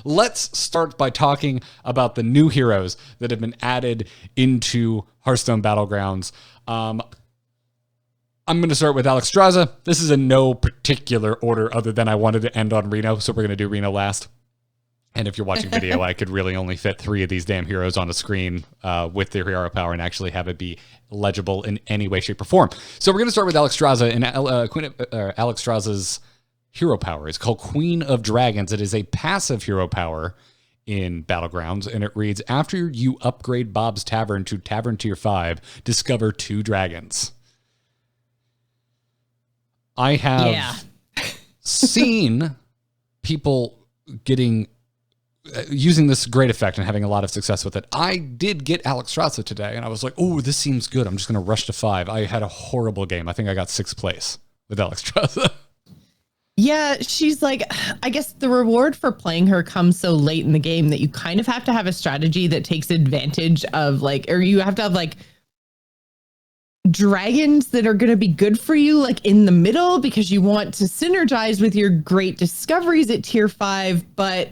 let's start by talking about the new heroes that have been added into Hearthstone Battlegrounds. I'm going to start with Alexstrasza. This is in no particular order other than I wanted to end on Reno, so we're going to do Reno last. And if you're watching video, I could really only fit 3 of these damn heroes on a screen with their hero power and actually have it be legible in any way, shape, or form. So we're going to start with Alexstrasza, and Alexstrasza's hero power is called Queen of Dragons. It is a passive hero power in Battlegrounds, and it reads, after you upgrade Bob's Tavern to Tavern Tier 5, discover 2 dragons. I have seen people using this great effect and having a lot of success with it. I did get Alexstrasza today, and I was like, oh, this seems good. I'm just going to rush to 5. I had a horrible game. I think I got 6th place with Alexstrasza. Yeah, she's like, I guess the reward for playing her comes so late in the game that you kind of have to have a strategy that takes advantage of or you have to have dragons that are going to be good for you in the middle because you want to synergize with your great discoveries at tier 5, but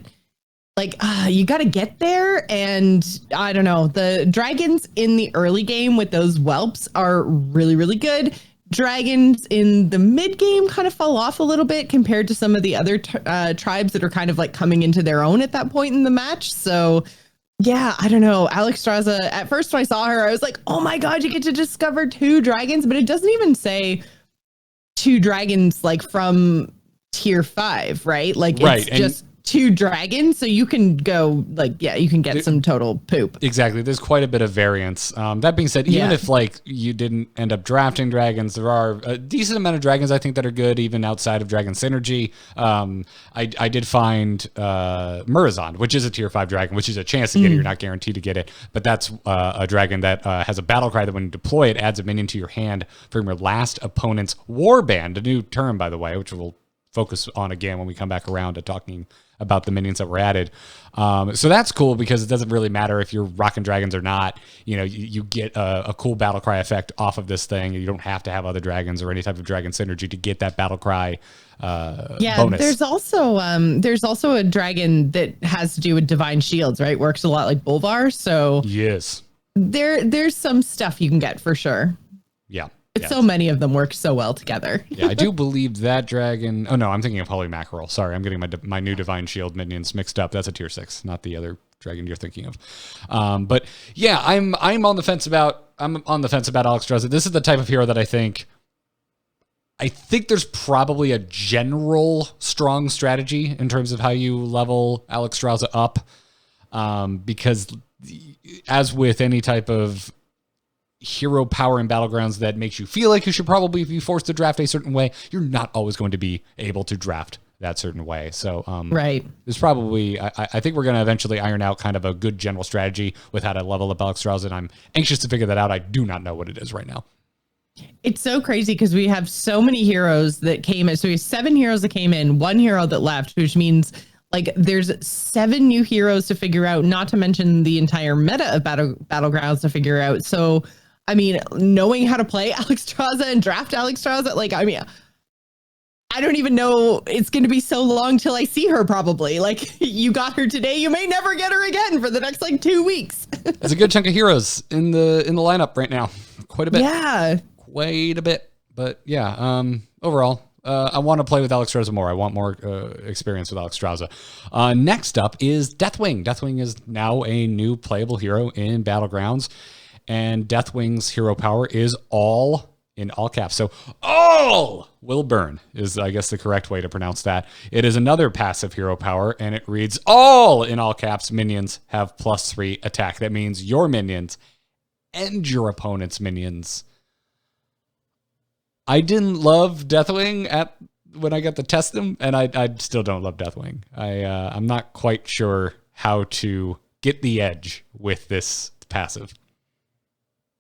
you got to get there. And I don't know, the dragons in the early game with those whelps are really, really good. Dragons in the mid game kind of fall off a little bit compared to some of the other tribes that are kind of coming into their own at that point in the match. So yeah, I don't know. Alexstrasza, at first when I saw her, I was like, oh my God, you get to discover 2 dragons, but it doesn't even say 2 dragons from tier 5, right? It's just 2 dragons, so you can go you can get some total poop. Exactly. There's quite a bit of variance. That being said, even if you didn't end up drafting dragons, there are a decent amount of dragons I think that are good even outside of Dragon Synergy. I did find Murazond, which is a tier 5 dragon, which is a chance to get it. You're not guaranteed to get it, but that's a dragon that has a battle cry that when you deploy it adds a minion to your hand from your last opponent's warband, a new term by the way, which we'll focus on again when we come back around to talking about the minions that were added. So that's cool because it doesn't really matter if you're rocking dragons or not. You get a cool battle cry effect off of this thing. You don't have to have other dragons or any type of dragon synergy to get that battle cry bonus. There's also a dragon that has to do with divine shields, right? Works a lot like Bolvar. So yes, there's some stuff you can get for sure. Yeah. But so many of them work so well together. Yeah, I do believe that dragon. Oh no, I'm thinking of Holy Mackerel. Sorry, I'm getting my new Divine Shield minions mixed up. That's a tier 6, not the other dragon you're thinking of. But yeah, I'm on the fence about Alexstrasza. This is the type of hero that I think there's probably a general strong strategy in terms of how you level Alexstrasza up, because as with any type of hero power in Battlegrounds that makes you feel like you should probably be forced to draft a certain way, you're not always going to be able to draft that certain way. So right, there's probably I think we're going to eventually iron out kind of a good general strategy with how to level up Alexstrasza, and I'm anxious to figure that out. I do not know what it is right now. It's so crazy because we have so many heroes that came in. So we have 7 heroes that came in, 1 hero that left, which means there's 7 new heroes to figure out, not to mention the entire meta of Battlegrounds to figure out. So I mean, knowing how to play Alexstrasza and draft Alexstrasza, I don't even know. It's going to be so long till I see her probably. You got her today, you may never get her again for the next 2 weeks. There's a good chunk of heroes in the lineup right now. Quite a bit. Yeah. Quite a bit. But yeah, overall, I want to play with Alexstrasza more. I want more experience with Alexstrasza. Next up is Deathwing. Deathwing is now a new playable hero in Battlegrounds. And Deathwing's hero power is all in all caps. So all will burn is, I guess, the correct way to pronounce that. It is another passive hero power, and it reads all in all caps minions have +3 attack. That means your minions and your opponent's minions. I didn't love Deathwing when I got to test them, and I still don't love Deathwing. I'm not quite sure how to get the edge with this passive.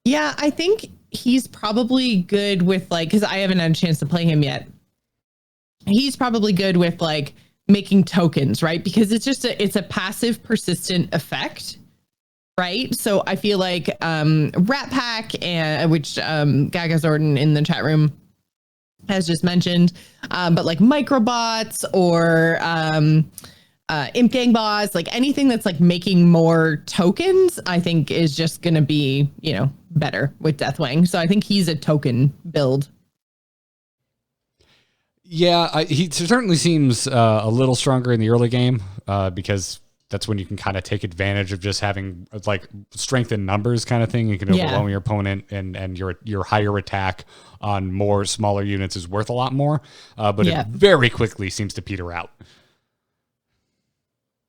Yeah, I think he's probably good with because I haven't had a chance to play him yet. He's probably good with making tokens, right? Because it's a passive persistent effect, right? So I feel like Rat Pack, which Gaga Zordon in the chat room has just mentioned, but Microbots or Imp Gang boss, like anything that's like making more tokens, I think is just going to be, better with Deathwing. So I think he's a token build. Yeah, he certainly seems a little stronger in the early game because that's when you can kind of take advantage of just having like strength in numbers kind of thing. You can overwhelm your opponent, and your higher attack on more smaller units is worth a lot more. But it very quickly seems to peter out.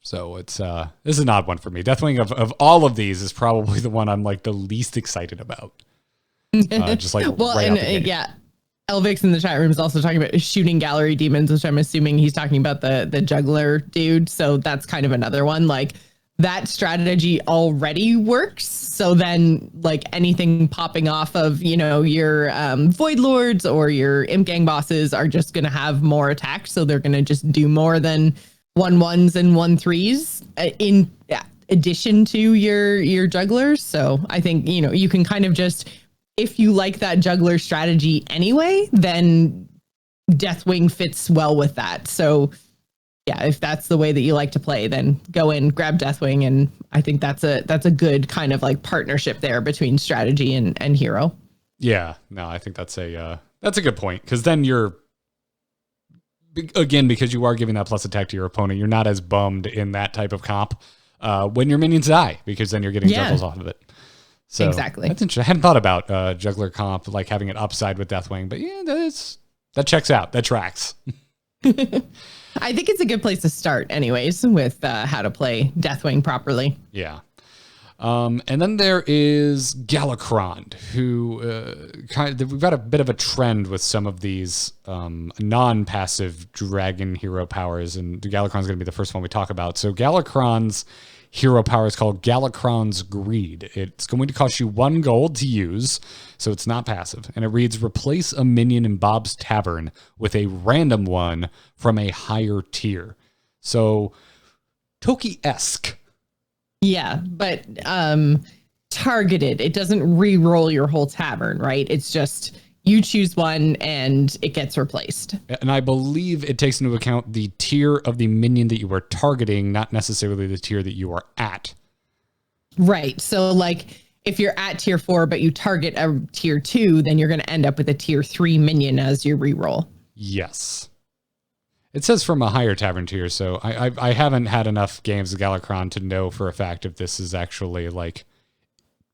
So it's this is an odd one for me. Deathwing of all of these is probably the one I'm like the least excited about. Just like Elvix in the chat room is also talking about shooting gallery demons, which I'm assuming he's talking about the juggler dude. So that's kind of another one. Like that strategy already works. So then like anything popping off of, your Void Lords or your Imp Gang bosses are just going to have more attacks. So they're going to just do more than 1/1s and 1/3s in addition to your jugglers. So I think, you can kind of just, if you like that juggler strategy anyway, then Deathwing fits well with that. So yeah, if that's the way that you like to play, then go in, grab Deathwing. And I think that's a good kind of like partnership there between strategy and hero. Yeah, no, I think that's a good point. Because then you're, again, because you are giving that plus attack to your opponent, you're not as bummed in that type of comp when your minions die, because then you're getting juggles off of it. So exactly. That's interesting. I hadn't thought about juggler comp, like having it upside with Deathwing, but yeah, that checks out. That tracks. I think it's a good place to start anyways with how to play Deathwing properly. Yeah. And then there is Galakrond, who we've got a bit of a trend with some of these non-passive dragon hero powers, and Galakrond's going to be the first one we talk about. So Galakrond's hero power is called Galakrond's Greed. It's going to cost you 1 gold to use, so it's not passive. And it reads, replace a minion in Bob's Tavern with a random one from a higher tier. So Toki-esque. Yeah, but targeted. It doesn't re-roll your whole tavern, right? It's just you choose one and it gets replaced. And I believe it takes into account the tier of the minion that you are targeting, not necessarily the tier that you are at. Right. So like if you're at tier 4, but you target a tier 2, then you're going to end up with a tier 3 minion as your reroll. Yes. It says from a higher tavern tier, so I haven't had enough games of Galakrond to know for a fact if this is actually like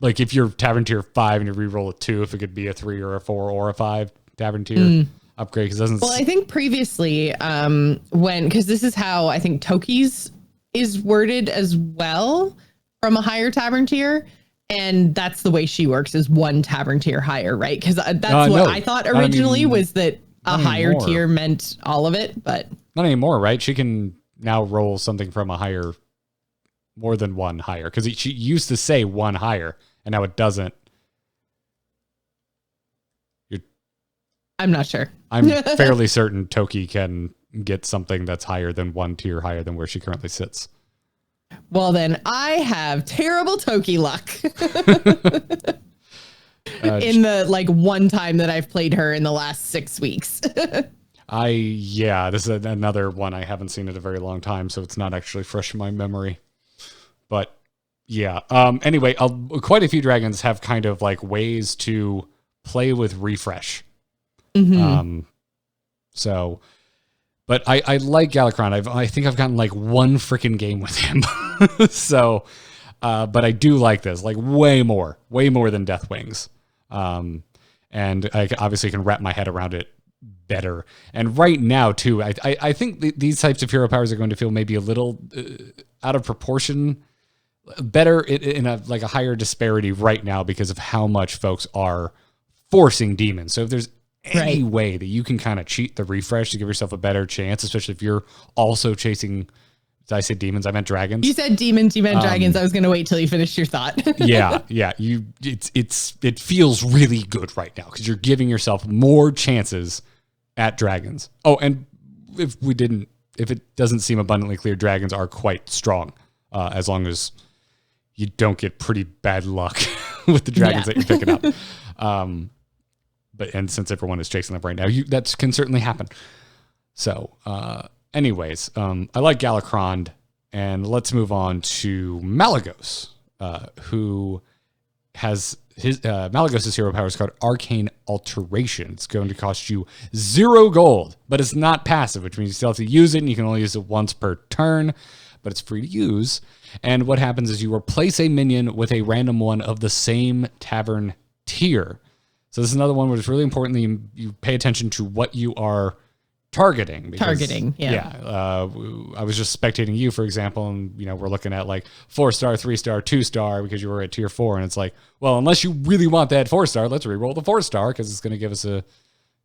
if you're tavern tier 5 and you reroll a 2, if it could be a 3 or a 4 or a 5 tavern tier upgrade. Because doesn't. Well, I think previously because this is how I think Toki's is worded as well from a higher tavern tier. And that's the way she works, is 1 tavern tier higher, right? Because that's what I thought originally, was that a higher tier meant all of it, but not anymore, right? She can now roll something from a higher, more than 1 higher, because she used to say 1 higher, and now it doesn't. I'm not sure. I'm fairly certain Toki can get something that's higher than 1 tier higher than where she currently sits. Well, then I have terrible Toki luck. In the one time that I've played her in the last 6 weeks. This is another one I haven't seen in a very long time, so it's not actually fresh in my memory. But yeah, anyway, quite a few dragons have kind of like ways to play with refresh. So, but I like Galakrond. I think I've gotten like 1 freaking game with him. So, but I do like this, like way more than Deathwings. And I obviously can wrap my head around it better. And right now too, I think these types of hero powers are going to feel maybe a little out of proportion, better in a higher disparity right now because of how much folks are forcing demons. So if there's any way that you can kind of cheat the refresh to give yourself a better chance, especially if you're also chasing, did I say demons? I meant dragons. You said demons, you meant dragons. I was going to wait till you finished your thought. yeah. It feels really good right now because you're giving yourself more chances at dragons. Oh, and if it doesn't seem abundantly clear, dragons are quite strong as long as you don't get pretty bad luck with the dragons that you're picking up. But since everyone is chasing them right now, that can certainly happen. So Anyways, I like Galakrond, and let's move on to Malygos, who has his Malygos' hero power is called Arcane Alteration. It's going to cost you 0 gold, but it's not passive, which means you still have to use it, and you can only use it once per turn, but it's free to use. And what happens is you replace a minion with a random one of the same Tavern tier. So this is another one where it's really important that you pay attention to what you are targeting. Because, I was just spectating you, for example, and we're looking at like 4-star, 3-star, 2-star because you were at tier 4, and it's like, well, unless you really want that 4-star, let's reroll the 4-star because it's going to give us a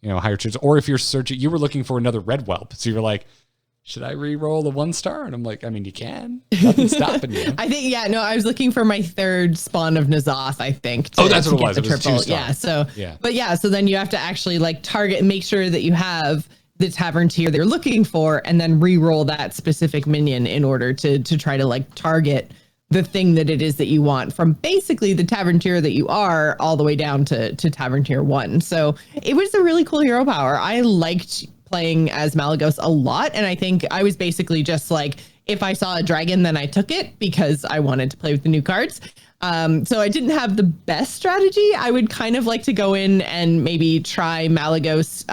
higher chance. Or if you're searching, you were looking for another red whelp, so you're like, should I re-roll the 1-star? And I'm like, I mean, you can. Nothing's stopping you. I think, I was looking for my 3rd spawn of Nazoth, I think. That's what it was. It was 2-star. So then you have to actually like target and make sure that you have the Tavern tier they're looking for, and then re-roll that specific minion in order to try to like target the thing that it is that you want from basically the Tavern tier that you are all the way down to Tavern tier 1. So it was a really cool hero power. I liked playing as Malygos a lot, and I think I was basically just like, if I saw a dragon, then I took it because I wanted to play with the new cards. So I didn't have the best strategy. I would kind of like to go in and maybe try Malygos,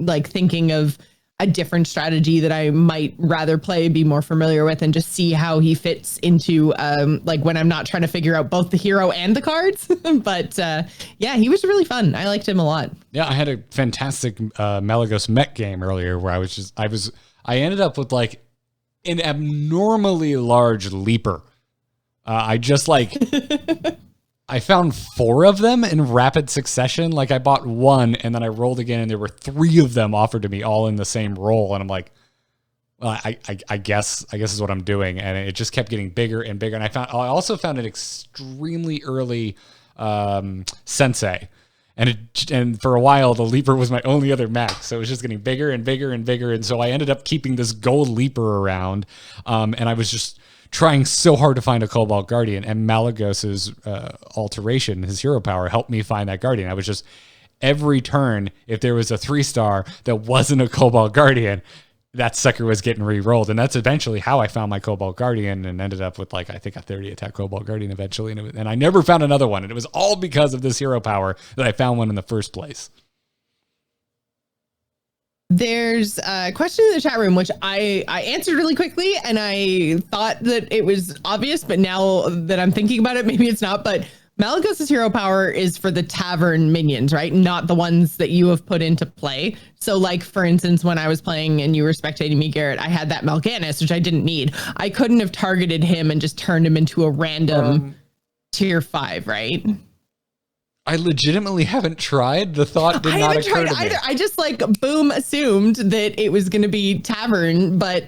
like thinking of a different strategy that I might rather play, be more familiar with, and just see how he fits into like when I'm not trying to figure out both the hero and the cards. But he was really fun. I liked him a lot. Yeah, I had a fantastic Malygos mech game earlier where I ended up with like an abnormally large leaper. I found 4 of them in rapid succession. Like I bought 1 and then I rolled again and there were 3 of them offered to me all in the same roll. And I'm like, well, I guess is what I'm doing. And it just kept getting bigger and bigger. And I also found an extremely early sensei. And for a while, the leaper was my only other mech. So it was just getting bigger and bigger and bigger. And so I ended up keeping this gold leaper around. And I was just trying so hard to find a Cobalt Guardian, and Malygos's alteration, his hero power, helped me find that Guardian. I was just, every turn, if there was a 3-star that wasn't a Cobalt Guardian, that sucker was getting re-rolled. And that's eventually how I found my Cobalt Guardian and ended up with like, I think a 30 attack Cobalt Guardian eventually. And I never found another one. And it was all because of this hero power that I found one in the first place. There's a question in the chat room, which I answered really quickly, and I thought that it was obvious, but now that I'm thinking about it, maybe it's not. But Malygos' hero power is for the Tavern minions, right? Not the ones that you have put into play. So like, for instance, when I was playing and you were spectating me, Garrett, I had that Mal'Ganis, which I didn't need. I couldn't have targeted him and just turned him into a random tier 5, right? I legitimately haven't tried. The thought did not occur to me. Either. I just like boom assumed that it was going to be Tavern, but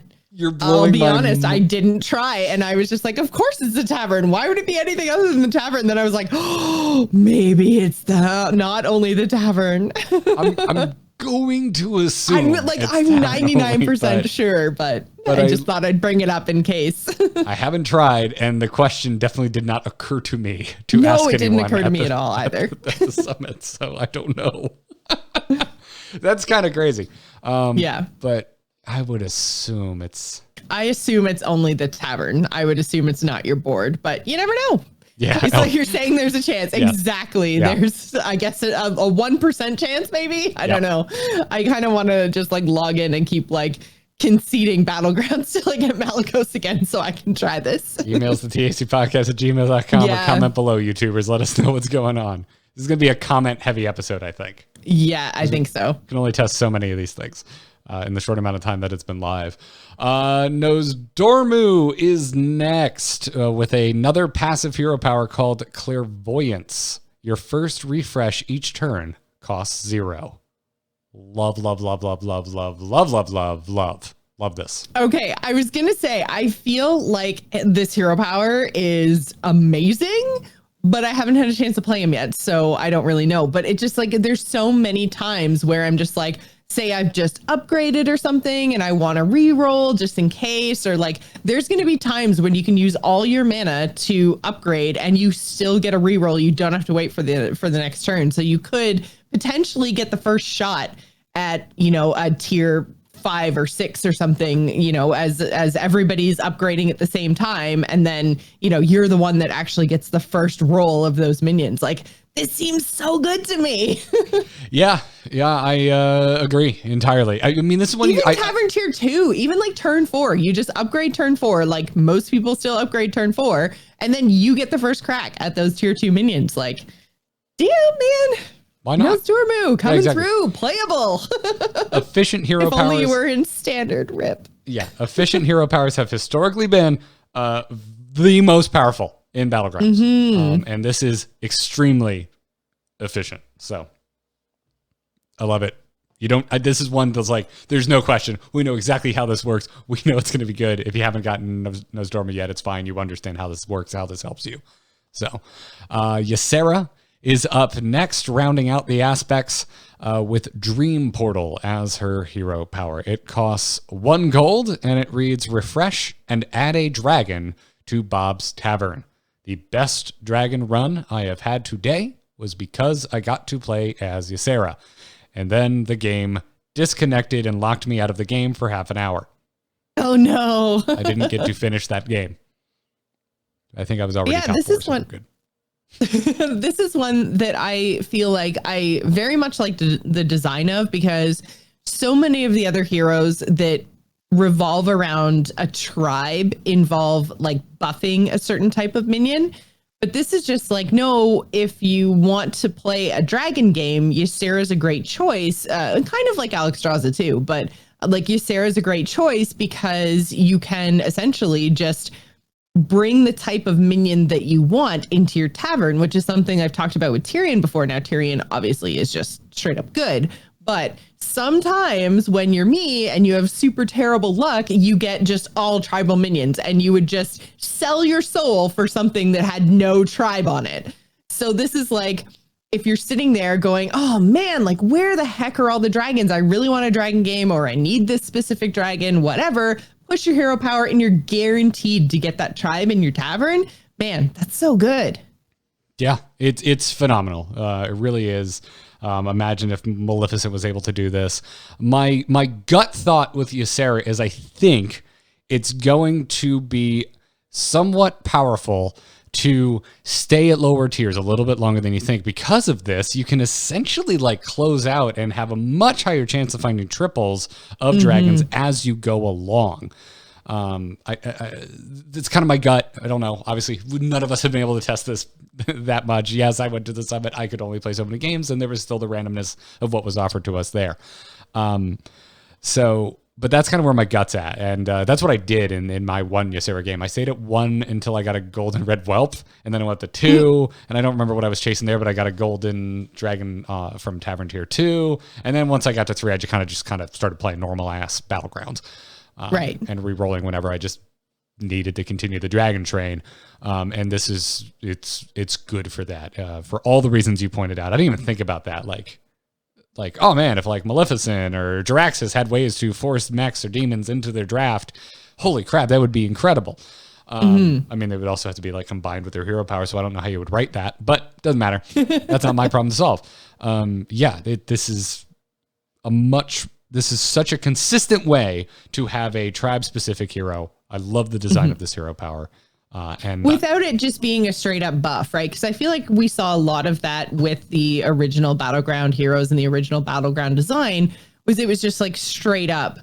I'll be honest, I didn't try, and I was just like, of course it's the Tavern. Why would it be anything other than the Tavern? And then I was like, oh, maybe it's not only the Tavern. I'm going to assume. I'm 99% sure, but I just thought I'd bring it up in case. I haven't tried, and the question definitely did not occur to me to ask anyone. No, it didn't occur to me at all either. At the summit, so I don't know. That's kind of crazy. But I would assume I assume it's only the Tavern. I would assume it's not your board, but you never know. Yeah, it's like you're saying there's a chance. Yeah. Exactly. Yeah. There's, I guess, a 1% chance, maybe. I don't know. I kind of want to just like log in and keep like conceding Battlegrounds till I get Malygos again so I can try this. Emails to tacpodcast@gmail.com or comment below, YouTubers. Let us know what's going on. This is going to be a comment-heavy episode, I think. Yeah, I think so. Can only test so many of these things in the short amount of time that it's been live. Nozdormu is next with another passive hero power called Clairvoyance. Your first refresh each turn costs 0. Love this. Okay, I was gonna say, I feel like this hero power is amazing, but I haven't had a chance to play him yet, so I don't really know. But it just like, there's so many times where I'm just like, say I've just upgraded or something and I want to re-roll just in case, or like there's going to be times when you can use all your mana to upgrade and you still get a re-roll. You don't have to wait for the next turn. So you could potentially get the first shot at, a tier 5 or 6 or something, you know, as everybody's upgrading at the same time, and then, you know, you're the one that actually gets the first roll of those minions. Like, this seems so good to me. Yeah, I agree entirely. I mean, this is when even Tavern tier 2, even like turn 4, you just upgrade turn 4. Like, most people still upgrade turn 4, and then you get the first crack at those tier 2 minions. Like, damn, man. Why not? No Stormu coming through, playable. Efficient hero powers. If only you were in standard, rip. Yeah, efficient hero powers have historically been the most powerful in Battlegrounds. And this is extremely efficient. So I love it. This is one that's like, there's no question. We know exactly how this works. We know it's going to be good. If you haven't gotten Nosdorma yet, it's fine. You understand how this works, how this helps you. So Ysera is up next, rounding out the aspects with Dream Portal as her hero power. It costs 1 gold, and it reads, refresh and add a dragon to Bob's Tavern. The best dragon run I have had today was because I got to play as Ysera. And then the game disconnected and locked me out of the game for half an hour. Oh, no. I didn't get to finish that game. I think I was already this is one. Good. This is one that I feel like I very much like the design of, because so many of the other heroes that revolve around a tribe involve like buffing a certain type of minion. But this is just like, no, if you want to play a dragon game, Ysera is a great choice. Kind of like Alexstrasza too, but like Ysera is a great choice because you can essentially just bring the type of minion that you want into your tavern, which is something I've talked about with Tyrion before. Now, Tyrion obviously is just straight up good, but sometimes when you're me and you have super terrible luck, you get just all tribal minions, and you would just sell your soul for something that had no tribe on it. So this is like, if you're sitting there going, oh man, like where the heck are all the dragons? I really want a dragon game, or I need this specific dragon, whatever. Push your hero power and you're guaranteed to get that tribe in your tavern. Man, that's so good. Yeah, it's phenomenal. It really is. Imagine if Maleficent was able to do this. My gut thought with Ysera is I think it's going to be somewhat powerful to stay at lower tiers a little bit longer than you think. Because of this, you can essentially like close out and have a much higher chance of finding triples of dragons as you go along. It's kind of my gut. I don't know. Obviously, none of us have been able to test this that much. Yes, I went to the summit. I could only play so many games, and there was still the randomness of what was offered to us there. But that's kind of where my gut's at. And that's what I did in my one Ysera game. I stayed at 1 until I got a golden red whelp, and then I went to 2, and I don't remember what I was chasing there, but I got a golden dragon from Tavern tier 2. And then once I got to 3, I just kind of started playing normal ass Battlegrounds. Right. And re-rolling whenever I just needed to continue the dragon train. And this is, it's good for that. For all the reasons you pointed out. I didn't even think about that. Like, oh man, if like Maleficent or Jaraxxus had ways to force mechs or demons into their draft, holy crap, that would be incredible. I mean, they would also have to be like combined with their hero power, so I don't know how you would write that, but doesn't matter. That's not my problem to solve. This is such a consistent way to have a tribe-specific hero. I love the design of this hero power. And without it just being a straight up buff, right? Because I feel like we saw a lot of that with the original Battleground heroes and the original Battleground design, it was just like straight up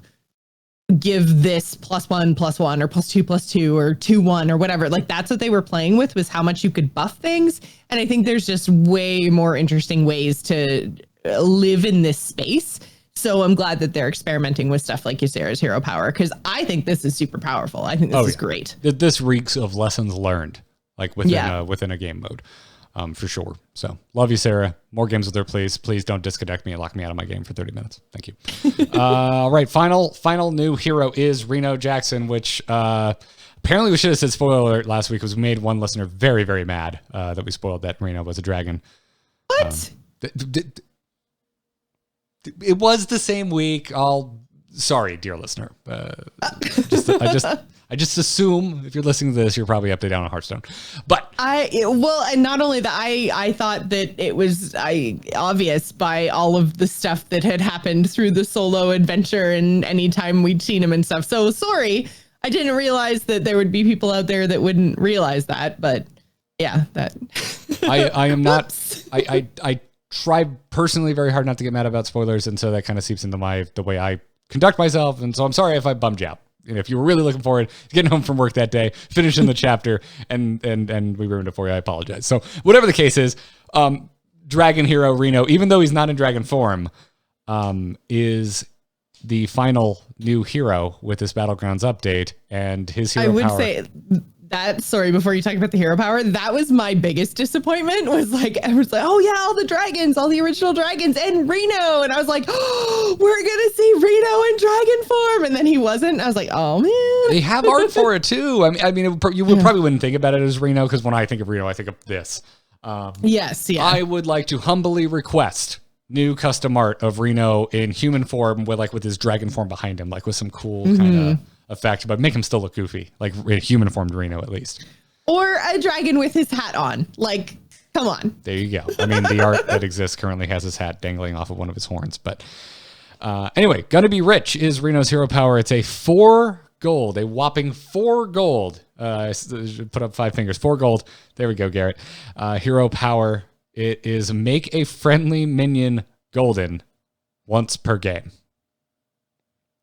give this +1/+1 or +2/+2 or 2/1 or whatever. Like that's what they were playing with, was how much you could buff things. And I think there's just way more interesting ways to live in this space. So I'm glad that they're experimenting with stuff like Ysera's hero power, because I think this is super powerful. I think this is great. This reeks of lessons learned, like within a game mode, for sure. So love Ysera. More games with her, please. Please don't disconnect me and lock me out of my game for 30 minutes. Thank you. All right, final new hero is Reno Jackson, which apparently we should have said spoiler alert last week, because we made one listener very, very mad that we spoiled that Reno was a dragon. What? It was the same week. Sorry, dear listener. I just assume if you're listening to this, you're probably up to down on Hearthstone. But and not only that, I thought that it was obvious by all of the stuff that had happened through the solo adventure and anytime we'd seen him and stuff. So sorry, I didn't realize that there would be people out there that wouldn't realize that. But yeah, that I am not. I try personally very hard not to get mad about spoilers, and so that kind of seeps into the way I conduct myself. And so I'm sorry if I bummed you out. If you were really looking forward to getting home from work that day, finishing the chapter, and we ruined it for you, I apologize. So whatever the case is, Dragon Hero Reno, even though he's not in dragon form, is the final new hero with this Battlegrounds update, and his hero power. I would say that, sorry, before you talk about the hero power, that was my biggest disappointment, was like, everyone's like, oh yeah, all the dragons, all the original dragons, and Reno. And I was like, oh, we're going to see Reno in dragon form. And then he wasn't. I was like, oh man. They have art for it too. I mean, you probably wouldn't think about it as Reno, because when I think of Reno, I think of this. Yes, yeah. I would like to humbly request new custom art of Reno in human form with his dragon form behind him, like with some cool kind of effect, but make him still look goofy, like human formed Reno at least. Or a dragon with his hat on. Like, come on. There you go. I mean, the art that exists currently has his hat dangling off of one of his horns. But anyway, Gonna Be Rich is Reno's hero power. It's a 4 gold, a whopping 4 gold. Put up 5 fingers, 4 gold. There we go, Garrett. Hero power. It is make a friendly minion golden once per game.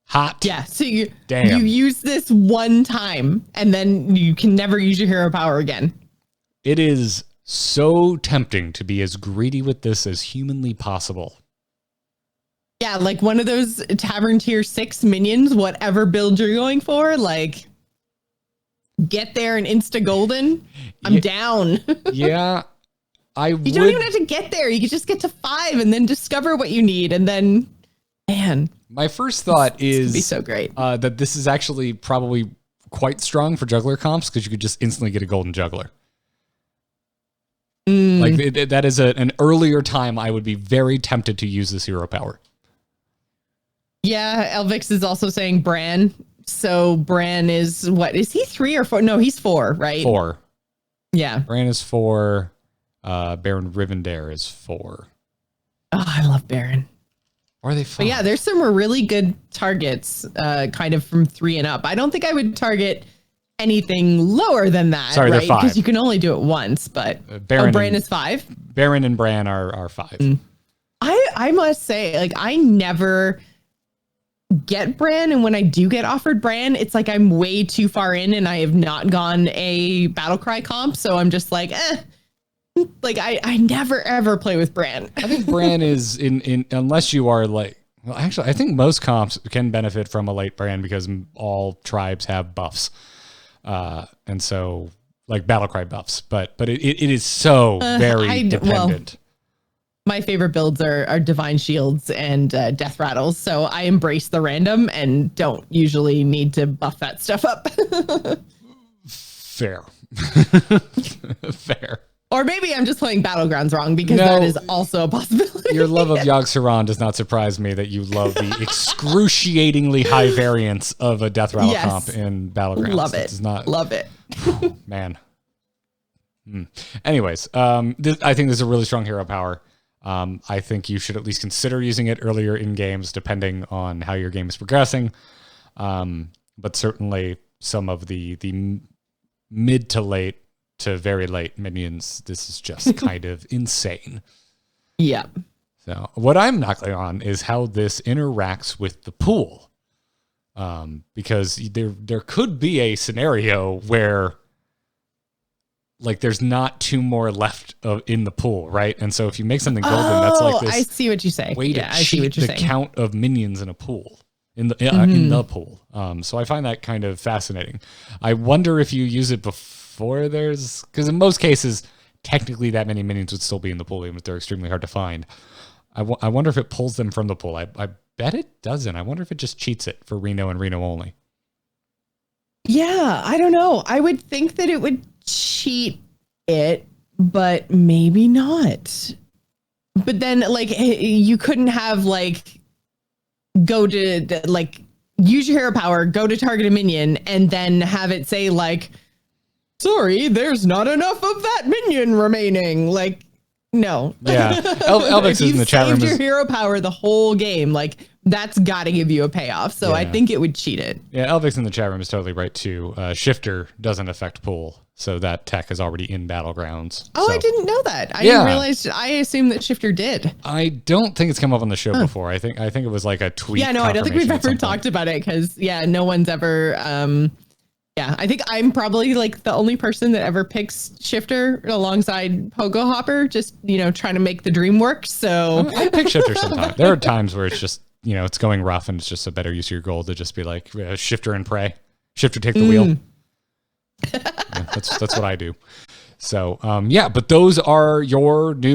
Hot. Yeah, so you use this one time and then you can never use your hero power again. It is so tempting to be as greedy with this as humanly possible. Yeah, like one of those Tavern tier 6 minions, whatever build you're going for, like get there and insta golden. I'm down. Yeah. You don't even have to get there. You can just get to 5 and then discover what you need, and then, man. My first thought is be so great that this is actually probably quite strong for juggler comps, because you could just instantly get a golden juggler. Like that is an earlier time I would be very tempted to use this hero power. Yeah, Elvix is also saying Bran. So Bran is what? Is he 3 or 4? No, he's 4, right? 4. Yeah. Bran is 4. Baron Rivendare is 4. Oh, I love Baron. Or are they 5? But yeah, there's some really good targets, kind of from 3 and up. I don't think I would target anything lower than that. Sorry, right? they're 5. Because you can only do it once. But Bran is 5. Baron and Bran are 5. I must say, like, I never get Bran, and when I do get offered Bran, it's like I'm way too far in, and I have not gone a Battlecry comp, so I'm just like, like I never ever play with Bran. I think Bran is in unless you are like, well, actually, I think most comps can benefit from a late Bran because all tribes have buffs, and so like Battlecry buffs. But it is so very dependent. Well, my favorite builds are Divine Shields and Death Rattles, so I embrace the random and don't usually need to buff that stuff up. Fair. Fair. Or maybe I'm just playing Battlegrounds wrong, because that is also a possibility. Your love of Yogg-Saron does not surprise me that you love the excruciatingly high variance of a Death Rattle comp in Battlegrounds. Love it. Love it. Man. Anyways, I think this is a really strong hero power. I think you should at least consider using it earlier in games, depending on how your game is progressing. But certainly some of the mid to late to very late minions, this is just kind of insane. Yeah. So what I'm not clear on is how this interacts with the pool. Because there could be a scenario where like there's not 2 more left in the pool, right? And so if you make something golden, that's like this. I see what you say. Way to cheat the count of minions in a pool. In the pool. So I find that kind of fascinating. I wonder if you use it before because in most cases, technically that many minions would still be in the pool, even if they're extremely hard to find. I wonder if it pulls them from the pool. I bet it doesn't. I wonder if it just cheats it for Reno and Reno only. Yeah, I don't know. I would think that it would cheat it, but maybe not. But then, like, you couldn't have, like, go to, like, use your hero power, go to target a minion, and then have it say like, sorry, there's not enough of that minion remaining. Like, no. Yeah. Elvix is in the chat room. If you've saved your hero power the whole game, like, that's got to give you a payoff. So I think it would cheat it. Yeah, Elvix in the chat room is totally right, too. Shifter doesn't affect pool, so that tech is already in Battlegrounds. Oh, so. I didn't know that. I didn't realize. I assumed that Shifter did. I don't think it's come up on the show before. I think it was like a tweet. Yeah, no, I don't think we've ever talked about it because, no one's ever... I think I'm probably like the only person that ever picks Shifter alongside Pogo Hopper, just, trying to make the dream work. So I pick Shifter sometimes. There are times where it's just, it's going rough and it's just a better use of your gold to just be like Shifter and pray. Shifter, take the wheel. That's what I do. So, but those are your new